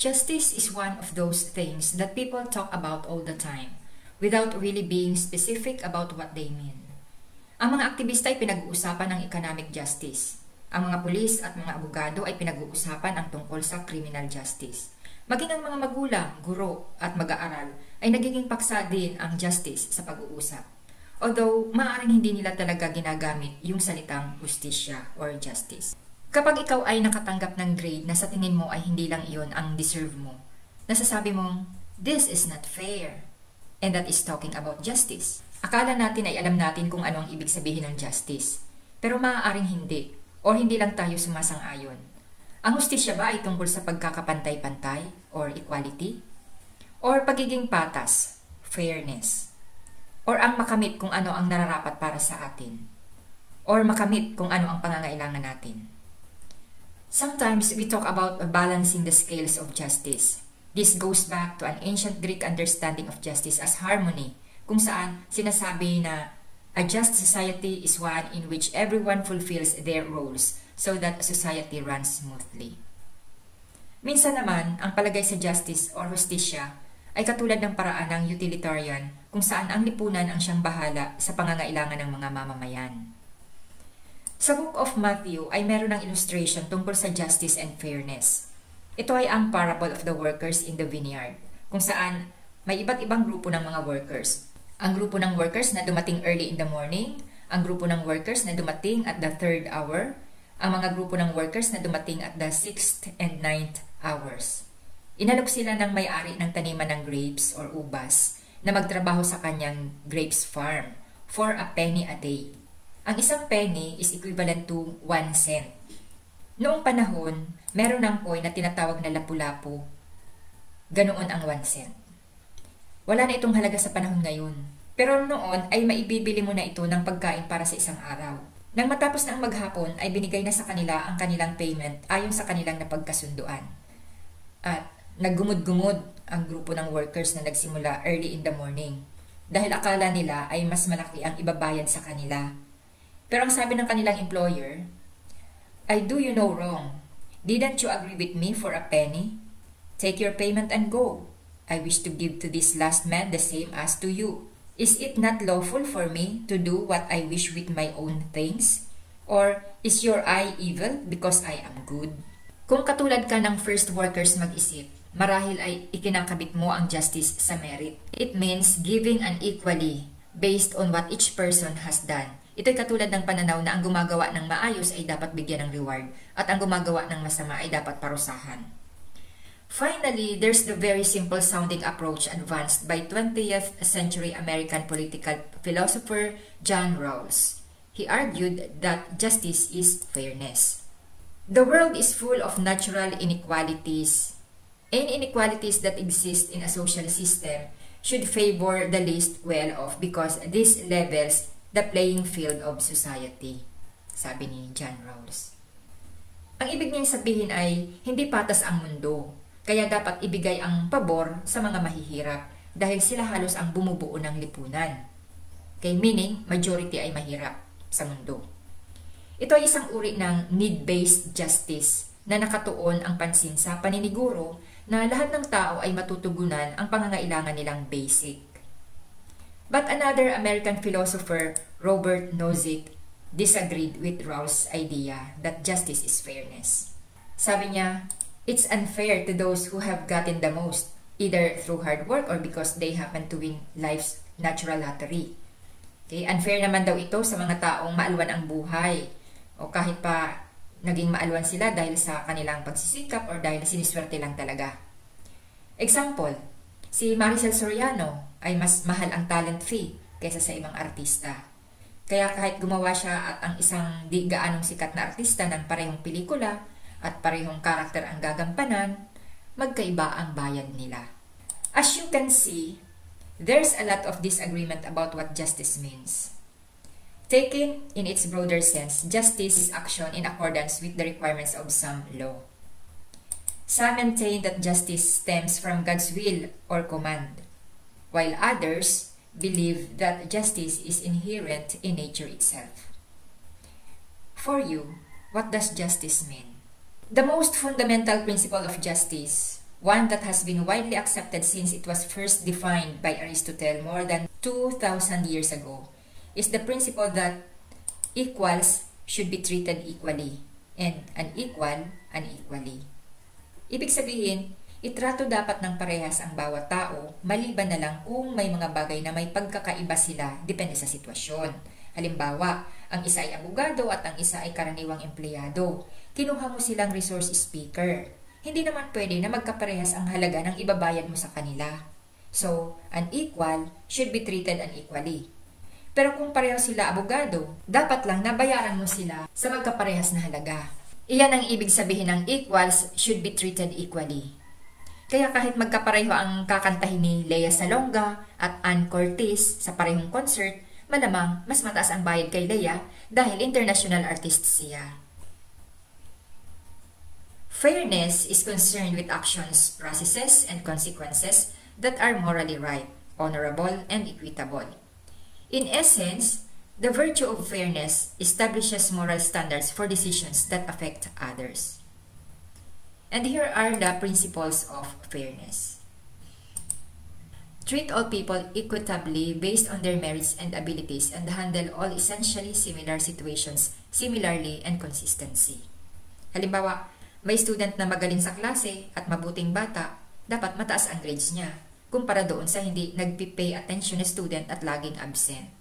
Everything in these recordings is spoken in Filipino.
Justice is one of those things that people talk about all the time without really being specific about what they mean. Ang mga aktivista ay pinag-uusapan ng economic justice. Ang mga pulis at mga abogado ay pinag-uusapan ang tungkol sa criminal justice. Maging ang mga magulang, guro at mag-aaral ay nagiging paksa din ang justice sa pag-uusap. Although, maaaring hindi nila talaga ginagamit yung salitang justisya or justice. Kapag ikaw ay nakatanggap ng grade na sa tingin mo ay hindi lang iyon ang deserve mo, nasasabi mong, this is not fair. And that is talking about justice. Akala natin ay alam natin kung ano ang ibig sabihin ng justice. Pero maaaring hindi, o hindi lang tayo sumasang-ayon. Ang justisya ba ay tungkol sa pagkakapantay-pantay or equality? Or pagiging patas, fairness? Or ang makamit kung ano ang nararapat para sa atin? Or makamit kung ano ang pangangailangan natin? Sometimes we talk about balancing the scales of justice. This goes back to an ancient Greek understanding of justice as harmony, kung saan sinasabi na a just society is one in which everyone fulfills their roles so that society runs smoothly. Minsan naman, ang palagay sa justice or justisya ay katulad ng paraan ng utilitarian kung saan ang lipunan ang siyang bahala sa pangangailangan ng mga mamamayan. Sa Book of Matthew ay meron ng illustration tungkol sa justice and fairness. Ito ay ang parable of the workers in the vineyard, kung saan may iba't ibang grupo ng mga workers. Ang grupo ng workers na dumating early in the morning, ang grupo ng workers na dumating at the 3rd hour, ang mga grupo ng workers na dumating at the 6th and 9th hours. Inalok sila ng may-ari ng taniman ng grapes or ubas na magtrabaho sa kanyang grapes farm for a penny a day. Ang isang penny is equivalent to 1 cent. Noong panahon, meron ng coin na tinatawag na lapu-lapu. Ganoon ang 1 cent. Wala na itong halaga sa panahon ngayon. Pero noon ay maibibili mo na ito ng pagkain para sa isang araw. Nang matapos na ang maghapon ay binigay na sa kanila ang kanilang payment ayon sa kanilang napagkasunduan. At naggumod-gumod ang grupo ng workers na nagsimula early in the morning dahil akala nila ay mas malaki ang ibabayad sa kanila. Pero ang sabi ng kanilang employer, I do you no wrong. Didn't you agree with me for a penny? Take your payment and go. I wish to give to this last man the same as to you. Is it not lawful for me to do what I wish with my own things? Or is your eye evil because I am good? Kung katulad ka ng first workers mag-isip, marahil ay ikinakabit mo ang justice sa merit. It means giving unequally based on what each person has done. Ito'y katulad ng pananaw na ang gumagawa ng maayos ay dapat bigyan ng reward at ang gumagawa ng masama ay dapat parusahan. Finally, there's the very simple sounding approach advanced by 20th century American political philosopher John Rawls. He argued that justice is fairness. The world is full of natural inequalities. Any inequalities that exist in a social system should favor the least well-off because this levels the playing field of society, sabi ni John Rawls. Ang ibig niyang sabihin ay hindi patas ang mundo, kaya dapat ibigay ang pabor sa mga mahihirap dahil sila halos ang bumubuo ng lipunan. Kaya meaning, majority ay mahirap sa mundo. Ito ay isang uri ng need-based justice na nakatuon ang pansin sa paniniguro na lahat ng tao ay matutugunan ang pangangailangan nilang basic. But another American philosopher, Robert Nozick, disagreed with Rawls' idea that justice is fairness. Sabi niya, it's unfair to those who have gotten the most, either through hard work or because they happen to win life's natural lottery. Okay? Unfair naman daw ito sa mga taong maalwan ang buhay o kahit pa naging maalwan sila dahil sa kanilang pagsisikap or dahil siniswerte lang talaga. Example, si Maricel Soriano ay mas mahal ang talent fee kaysa sa ibang artista. Kaya kahit gumawa siya at ang isang di gaanong sikat na artista ng parehong pelikula at parehong karakter ang gagampanan, magkaiba ang bayad nila. As you can see, there's a lot of disagreement about what justice means. Taken in its broader sense, justice is action in accordance with the requirements of some law. Some maintain that justice stems from God's will or command, while others believe that justice is inherent in nature itself. For you, what does justice mean? The most fundamental principle of justice one that has been widely accepted since it was first defined by Aristotle more than 2,000 years ago, is the principle that equals should be treated equally and unequal unequally. Ibig sabihin, itrato dapat ng parehas ang bawat tao maliban na lang kung may mga bagay na may pagkakaiba sila depende sa sitwasyon. Halimbawa, ang isa ay abogado at ang isa ay karaniwang empleyado. Kinuha mo silang resource speaker. Hindi naman pwede na magkaparehas ang halaga ng ibabayad mo sa kanila. So, unequal should be treated unequally. Pero kung pareho sila abogado, dapat lang nabayaran mo sila sa magkaparehas na halaga. Iyan ang ibig sabihin ng equals should be treated equally. Kaya kahit magkapareho ang kakantahin ni Lea Salonga at Ann Curtis sa parehong concert, malamang mas mataas ang bayad kay Lea dahil international artist siya. Fairness is concerned with actions, processes, and consequences that are morally right, honorable, and equitable. In essence, the virtue of fairness establishes moral standards for decisions that affect others. And here are the principles of fairness. Treat all people equitably based on their merits and abilities and handle all essentially similar situations similarly and consistency. Halimbawa, may student na magaling sa klase at mabuting bata, dapat mataas ang grades niya, kumpara doon sa hindi nagpipay attention na student at laging absent.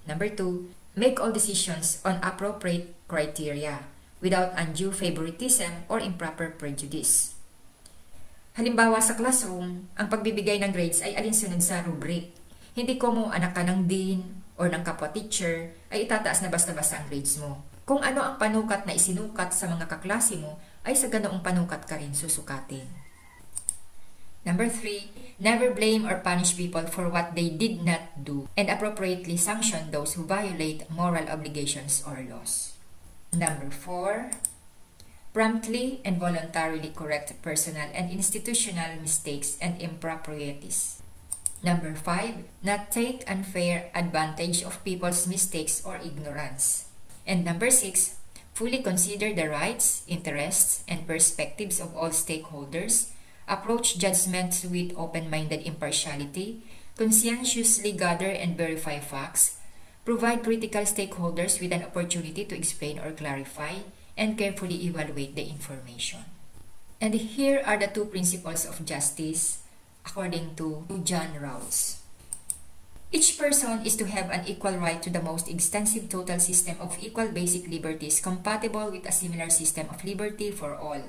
Number 2, make all decisions on appropriate criteria without undue favoritism or improper prejudice. Halimbawa sa classroom, ang pagbibigay ng grades ay alinsunod sa rubric. Hindi ko mo anak ka ng dean or ng kapwa teacher ay itataas na basta-basta ang grades mo. Kung ano ang panukat na isinukat sa mga kaklase mo, ay sa ganoong panukat ka rin susukatin. Number 3, never blame or punish people for what they did not do and appropriately sanction those who violate moral obligations or laws. Number 4, promptly and voluntarily correct personal and institutional mistakes and improprieties. Number 5, not take unfair advantage of people's mistakes or ignorance. And number 6, fully consider the rights, interests, and perspectives of all stakeholders, approach judgments with open-minded impartiality, conscientiously gather and verify facts, provide critical stakeholders with an opportunity to explain or clarify, and carefully evaluate the information. And here are the 2 principles of justice according to John Rawls. Each person is to have an equal right to the most extensive total system of equal basic liberties compatible with a similar system of liberty for all.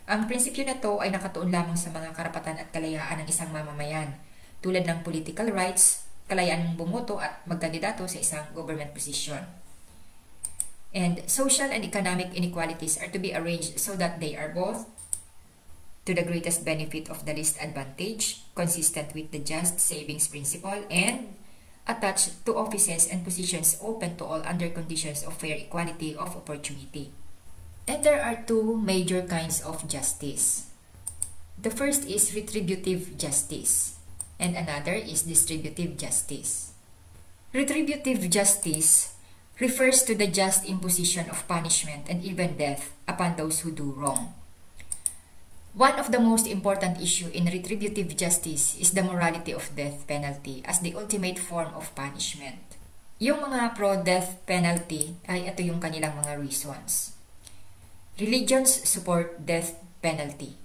Ang prinsipyo na to ay nakatuon lamang sa mga karapatan at kalayaan ng isang mamamayan, tulad ng political rights, kalayaan ng bumoto at magkandidato sa isang government position. And social and economic inequalities are to be arranged so that they are both to the greatest benefit of the least advantage, consistent with the just savings principle, and attached to offices and positions open to all under conditions of fair equality of opportunity. And there are 2 major kinds of justice. The first is retributive justice, and another is distributive justice. Retributive justice refers to the just imposition of punishment and even death upon those who do wrong. One of the most important issues in retributive justice is the morality of death penalty as the ultimate form of punishment. Yung mga pro-death penalty ay ito yung kanilang mga reasons. Religions support death penalty.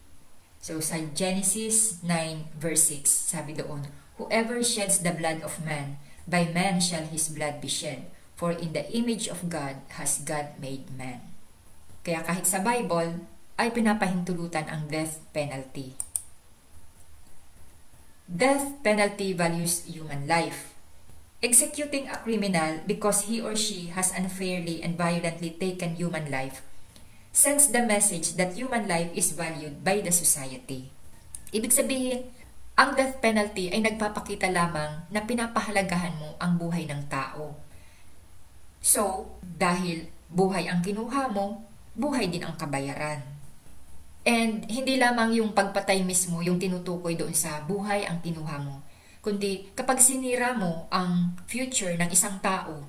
So sa Genesis 9 verse 6, sabi doon, whoever sheds the blood of man, by man shall his blood be shed, for in the image of God has God made man. Kaya kahit sa Bible, ay pinapahintulutan ang death penalty. Death penalty values human life. Executing a criminal because he or she has unfairly and violently taken human life sends the message that human life is valued by the society. Ibig sabihin, ang death penalty ay nagpapakita lamang na pinapahalagahan mo ang buhay ng tao. So, dahil buhay ang kinuha mo, buhay din ang kabayaran. And hindi lamang yung pagpatay mismo yung tinutukoy doon sa buhay ang kinuha mo, kundi kapag sinira mo ang future ng isang tao,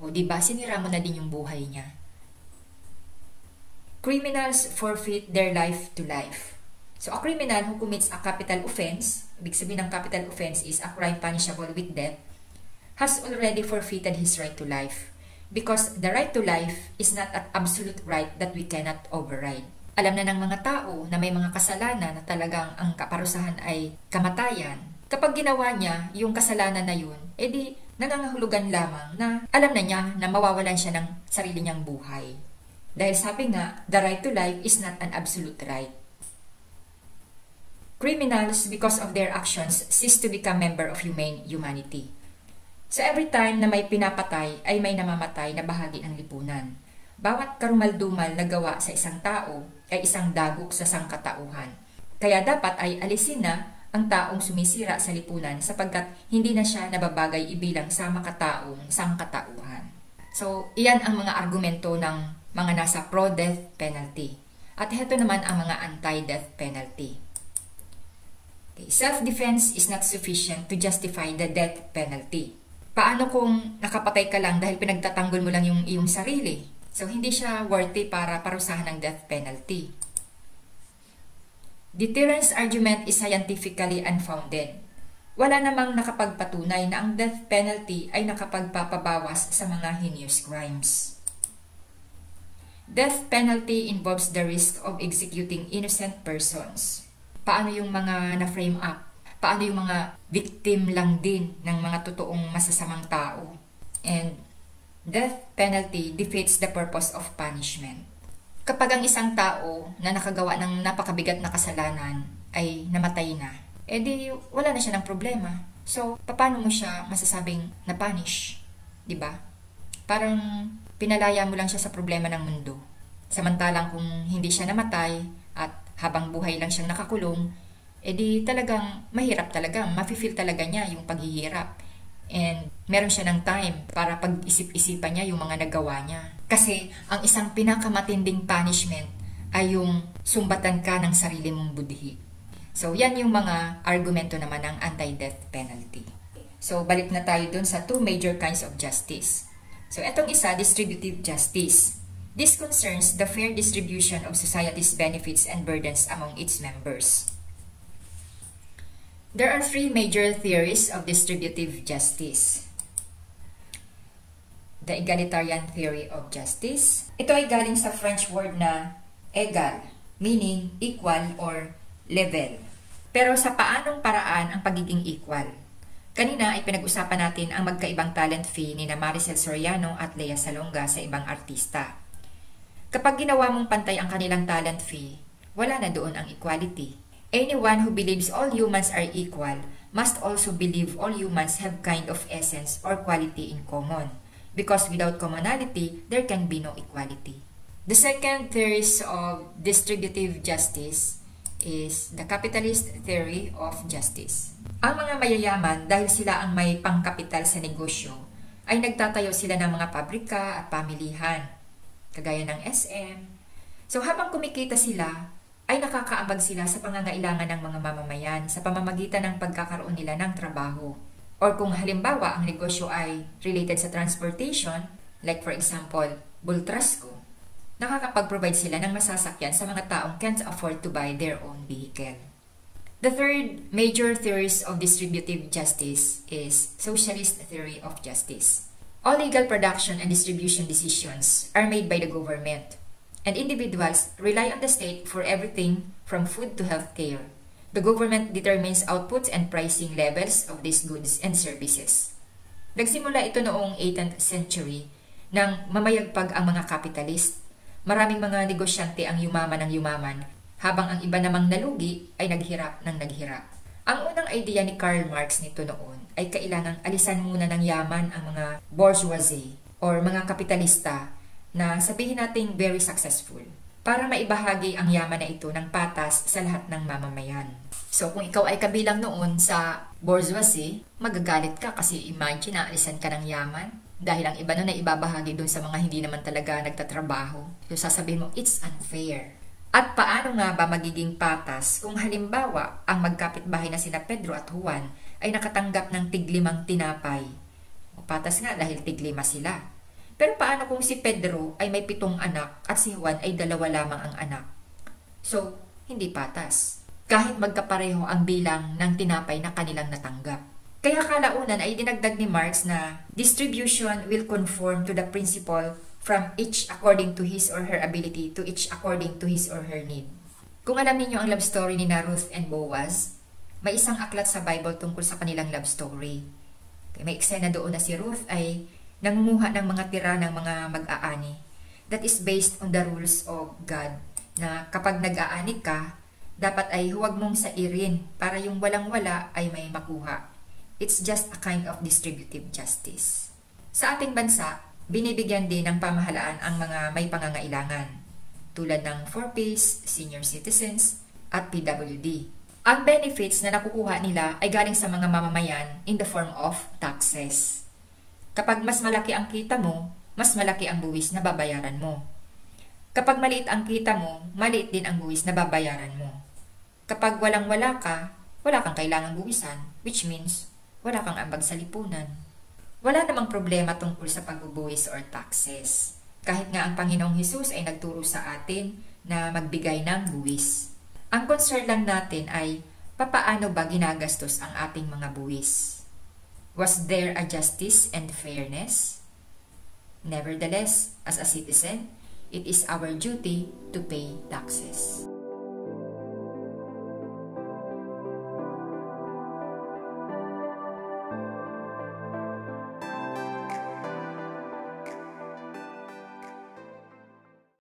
o diba, sinira mo na din yung buhay niya. Criminals forfeit their life to life. So, a criminal who commits a capital offense, ibig sabihin ng capital offense is a crime punishable with death, has already forfeited his right to life. Because the right to life is not an absolute right that we cannot override. Alam na ng mga tao na may mga kasalanan na talagang ang kaparusahan ay kamatayan. Kapag ginawa niya yung kasalanan na yun, edi nangangahulugan lamang na alam na niya na mawawalan siya ng sarili niyang buhay. Dahil sabi nga, the right to life is not an absolute right. Criminals, because of their actions, cease to become member of humanity. So every time na may pinapatay ay may namamatay na bahagi ng lipunan. Bawat karumaldumal na gawa sa isang tao ay isang dagok sa sangkatauhan. Kaya dapat ay alisin na ang taong sumisira sa lipunan sapagkat hindi na siya nababagay ibilang sa makataong sangkatauhan. So iyan ang mga argumento ng mga nasa pro-death penalty. At heto naman ang mga anti-death penalty. Okay, self-defense is not sufficient to justify the death penalty. Paano kung nakapatay ka lang dahil pinagtatanggol mo lang yung iyong sarili? So, hindi siya worthy para parusahan ng death penalty. Deterrence argument is scientifically unfounded. Wala namang nakapagpatunay na ang death penalty ay nakapagpapabawas sa mga heinous crimes. Death penalty involves the risk of executing innocent persons. Paano yung mga na-frame up? Paano yung mga victim lang din ng mga totoong masasamang tao? And death penalty defeats the purpose of punishment. Kapag ang isang tao na nakagawa ng napakabigat na kasalanan ay namatay na, edi wala na siya ng problema. So, paano mo siya masasabing na-punish? Diba? Parang pinalaya mo lang siya sa problema ng mundo. Samantalang kung hindi siya namatay at habang buhay lang siyang nakakulong, edi talagang mahirap talaga, mafe-feel talaga niya yung paghihirap. And meron siya ng time para pag-isip-isipan niya yung mga nagawa niya. Kasi ang isang pinakamatinding punishment ay yung sumbatan ka ng sarili mong budhi. So yan yung mga argumento naman ng anti-death penalty. So balik na tayo dun sa two major kinds of justice. So etong isa, distributive justice. This concerns the fair distribution of society's benefits and burdens among its members. There are three major theories of distributive justice. The egalitarian theory of justice. Ito ay galing sa French word na égal, meaning equal or level. Pero sa paanong paraan ang pagiging equal? Kanina ay pinag-usapan natin ang magkaibang talent fee ni na Maricel Soriano at Lea Salonga sa ibang artista. Kapag ginawa mong pantay ang kanilang talent fee, wala na doon ang equality. Anyone who believes all humans are equal must also believe all humans have kind of essence or quality in common. Because without commonality, there can be no equality. The second theory of distributive justice is the capitalist theory of justice. Ang mga mayayaman, dahil sila ang may pangkapital sa negosyo, ay nagtatayo sila ng mga pabrika at pamilihan, kagaya ng SM. So habang kumikita sila, ay nakakaambag sila sa pangangailangan ng mga mamamayan sa pamamagitan ng pagkakaroon nila ng trabaho. Or kung halimbawa ang negosyo ay related sa transportation, like for example, Bultrasco, nakakapag-provide sila ng masasakyan sa mga taong can't afford to buy their own vehicle. The third major theories of distributive justice is socialist theory of justice. All legal production and distribution decisions are made by the government, and individuals rely on the state for everything from food to healthcare. The government determines outputs and pricing levels of these goods and services. Nagsimula ito noong 18th century nang mamayagpag ang mga kapitalist. Maraming mga negosyante ang yumaman ng yumaman, habang ang iba namang nalugi ay naghirap ng naghirap. Ang unang idea ni Karl Marx nito noon ay kailangang alisan muna ng yaman ang mga bourgeoisie or mga kapitalista na sabihin nating very successful para maibahagi ang yaman na ito ng patas sa lahat ng mamamayan. So kung ikaw ay kabilang noon sa bourgeoisie, magagalit ka kasi imagine na alisan ka ng yaman dahil ang iba nun ay ibabahagi dun sa mga hindi naman talaga nagtatrabaho. So sasabihin mo, it's unfair. At paano nga ba magiging patas kung halimbawa ang magkapitbahay na sina Pedro at Juan ay nakatanggap ng tig-5 tinapay? O patas nga dahil tig-5 sila. Pero paano kung si Pedro ay may 7 anak at si Juan ay 2 lamang ang anak? So, hindi patas. kahit magkapareho ang bilang ng tinapay na kanilang natanggap. Kaya kalaunan ay dinagdag ni Marx na distribution will conform to the principle from each according to his or her ability to each according to his or her need. Kung alam niyo ang love story ni Ruth and Boaz, may isang aklat sa Bible tungkol sa kanilang love story. May eksena doon na si Ruth ay nangunguha ng mga tira ng mga mag-aani. That is based on the rules of God na kapag nag-aani ka, dapat ay huwag mong sairin para yung walang-wala ay may makuha. It's just a kind of distributive justice. Sa ating bansa, binibigyan din ng pamahalaan ang mga may pangangailangan, tulad ng 4Ps, senior citizens, at PWD. Ang benefits na nakukuha nila ay galing sa mga mamamayan in the form of taxes. Kapag mas malaki ang kita mo, mas malaki ang buwis na babayaran mo. Kapag maliit ang kita mo, maliit din ang buwis na babayaran mo. Kapag walang-wala ka, wala kang kailangang buwisan, which means wala kang ambag sa lipunan. Wala namang problema tungkol sa pagbubuwis or taxes. Kahit nga ang Panginoong Hesus ay nagturo sa atin na magbigay ng buwis. Ang concern lang natin ay papaano ba ginagastos ang ating mga buwis? Was there a justice and fairness? Nevertheless, as a citizen, it is our duty to pay taxes.